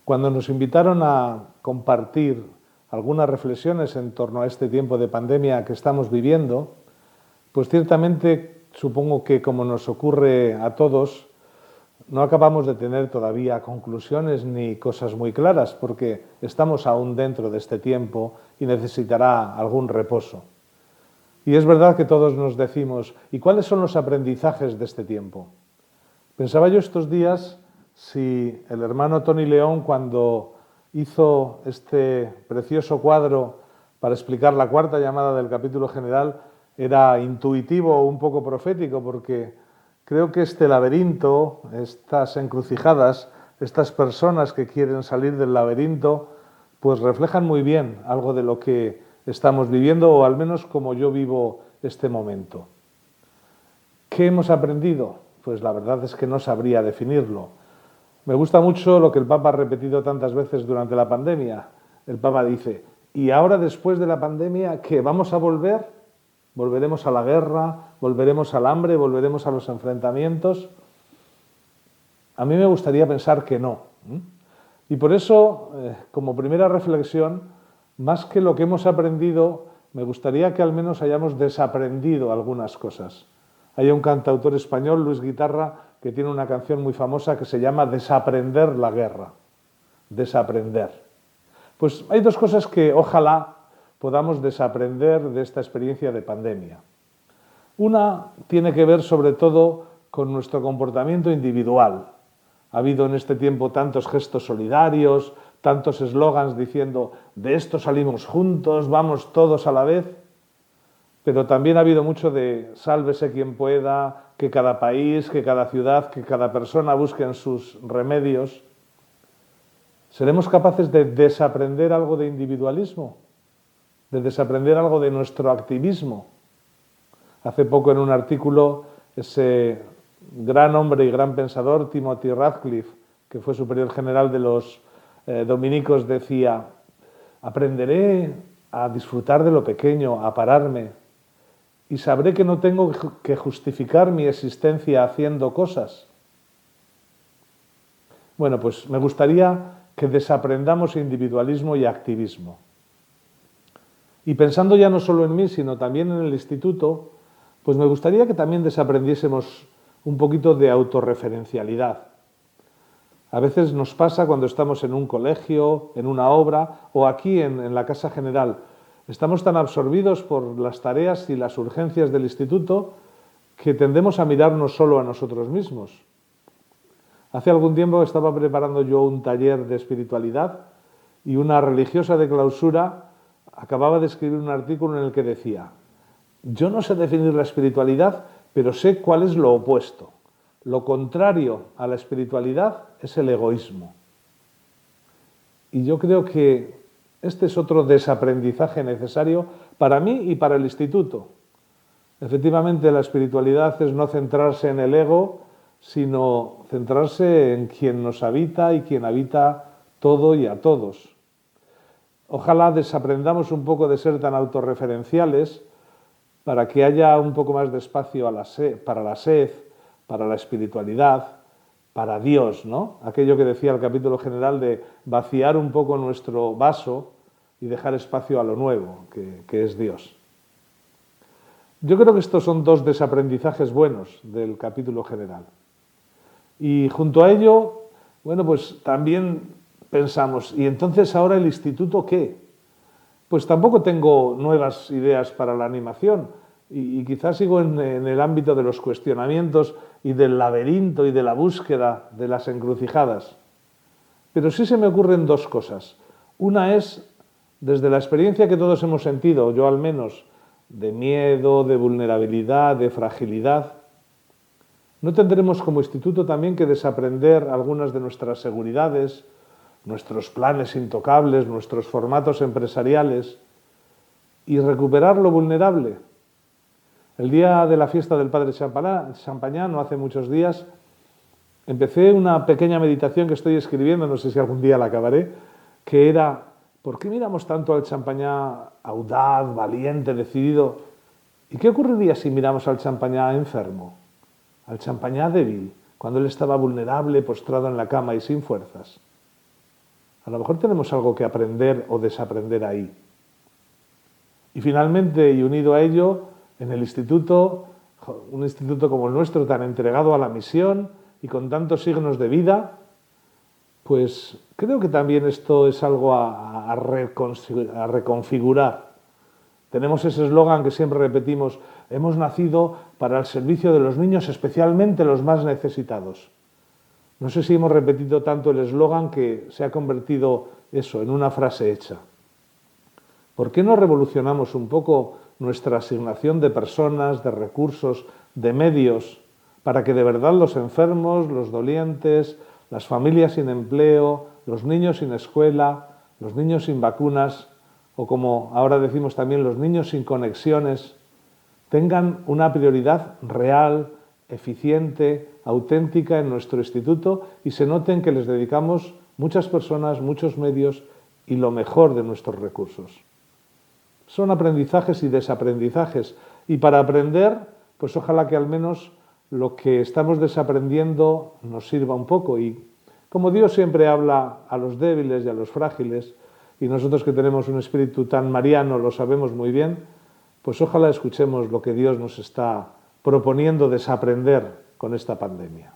Cuando nos invitaron a compartir algunas reflexiones en torno a este tiempo de pandemia que estamos viviendo, pues ciertamente supongo que, como nos ocurre a todos, no acabamos de tener todavía conclusiones ni cosas muy claras, porque estamos aún dentro de este tiempo y necesitará algún reposo. Y es verdad que todos nos decimos, ¿y cuáles son los aprendizajes de este tiempo? Pensaba yo estos días si el hermano Tony León, cuando hizo este precioso cuadro para explicar la cuarta llamada del capítulo general, era intuitivo o un poco profético, porque creo que este laberinto, estas encrucijadas, estas personas que quieren salir del laberinto, pues reflejan muy bien algo de lo que estamos viviendo, o al menos como yo vivo este momento. ¿Qué hemos aprendido? Pues la verdad es que no sabría definirlo. Me gusta mucho lo que el Papa ha repetido tantas veces durante la pandemia. El Papa dice, ¿y ahora después de la pandemia qué? ¿Vamos a volver? ¿Volveremos a la guerra? ¿Volveremos al hambre? ¿Volveremos a los enfrentamientos? A mí me gustaría pensar que no. Y por eso, como primera reflexión, más que lo que hemos aprendido, me gustaría que al menos hayamos desaprendido algunas cosas. Hay un cantautor español, Luis Guitarra, que tiene una canción muy famosa que se llama Desaprender la guerra. Desaprender. Pues hay dos cosas que ojalá podamos desaprender de esta experiencia de pandemia. Una tiene que ver sobre todo con nuestro comportamiento individual. Ha habido en este tiempo tantos gestos solidarios, tantos eslogans diciendo de esto salimos juntos, vamos todos a la vez. Pero también ha habido mucho de sálvese quien pueda, que cada país, que cada ciudad, que cada persona busquen sus remedios. ¿Seremos capaces de desaprender algo de individualismo? ¿De desaprender algo de nuestro activismo? Hace poco en un artículo ese gran hombre y gran pensador, Timothy Radcliffe, que fue superior general de los dominicos, decía, aprenderé a disfrutar de lo pequeño, a pararme, y sabré que no tengo que justificar mi existencia haciendo cosas. Bueno, pues me gustaría que desaprendamos individualismo y activismo. Y pensando ya no solo en mí, sino también en el instituto, pues me gustaría que también desaprendiésemos un poquito de autorreferencialidad. A veces nos pasa cuando estamos en un colegio, en una obra o aquí en la Casa General. Estamos tan absorbidos por las tareas y las urgencias del instituto que tendemos a mirarnos solo a nosotros mismos. Hace algún tiempo estaba preparando yo un taller de espiritualidad y una religiosa de clausura acababa de escribir un artículo en el que decía, yo no sé definir la espiritualidad, pero sé cuál es lo opuesto. Lo contrario a la espiritualidad es el egoísmo. Y yo creo que este es otro desaprendizaje necesario para mí y para el instituto. Efectivamente, la espiritualidad es no centrarse en el ego, sino centrarse en quien nos habita y quien habita todo y a todos. Ojalá desaprendamos un poco de ser tan autorreferenciales para que haya un poco más de espacio para la sed, para la espiritualidad, para Dios, ¿no? Aquello que decía el capítulo general de vaciar un poco nuestro vaso y dejar espacio a lo nuevo, que es Dios. Yo creo que estos son dos desaprendizajes buenos del capítulo general. Y junto a ello, bueno, pues también pensamos, ¿y entonces ahora el instituto qué? Pues tampoco tengo nuevas ideas para la animación y quizás sigo en el ámbito de los cuestionamientos y del laberinto y de la búsqueda de las encrucijadas. Pero sí se me ocurren dos cosas. Una es, desde la experiencia que todos hemos sentido, yo al menos, de miedo, de vulnerabilidad, de fragilidad, ¿no tendremos como instituto también que desaprender algunas de nuestras seguridades, nuestros planes intocables, nuestros formatos empresariales y recuperar lo vulnerable? El día de la fiesta del Padre Champagnat, no hace muchos días, empecé una pequeña meditación que estoy escribiendo, no sé si algún día la acabaré, que era, ¿por qué miramos tanto al Champagnat audaz, valiente, decidido? ¿Y qué ocurriría si miramos al Champagnat enfermo, al Champagnat débil, cuando él estaba vulnerable, postrado en la cama y sin fuerzas? A lo mejor tenemos algo que aprender o desaprender ahí. Y finalmente, y unido a ello, en el instituto, un instituto como el nuestro, tan entregado a la misión y con tantos signos de vida, pues creo que también esto es algo a reconfigurar. Tenemos ese eslogan que siempre repetimos: hemos nacido para el servicio de los niños, especialmente los más necesitados. No sé si hemos repetido tanto el eslogan que se ha convertido eso en una frase hecha. ¿Por qué no revolucionamos un poco nuestra asignación de personas, de recursos, de medios, para que de verdad los enfermos, los dolientes, las familias sin empleo, los niños sin escuela, los niños sin vacunas, o como ahora decimos también, los niños sin conexiones, tengan una prioridad real, eficiente, auténtica en nuestro instituto y se noten que les dedicamos muchas personas, muchos medios y lo mejor de nuestros recursos? Son aprendizajes y desaprendizajes, y para aprender, pues ojalá que al menos lo que estamos desaprendiendo nos sirva un poco. Y como Dios siempre habla a los débiles y a los frágiles, y nosotros que tenemos un espíritu tan mariano lo sabemos muy bien, pues ojalá escuchemos lo que Dios nos está proponiendo desaprender con esta pandemia.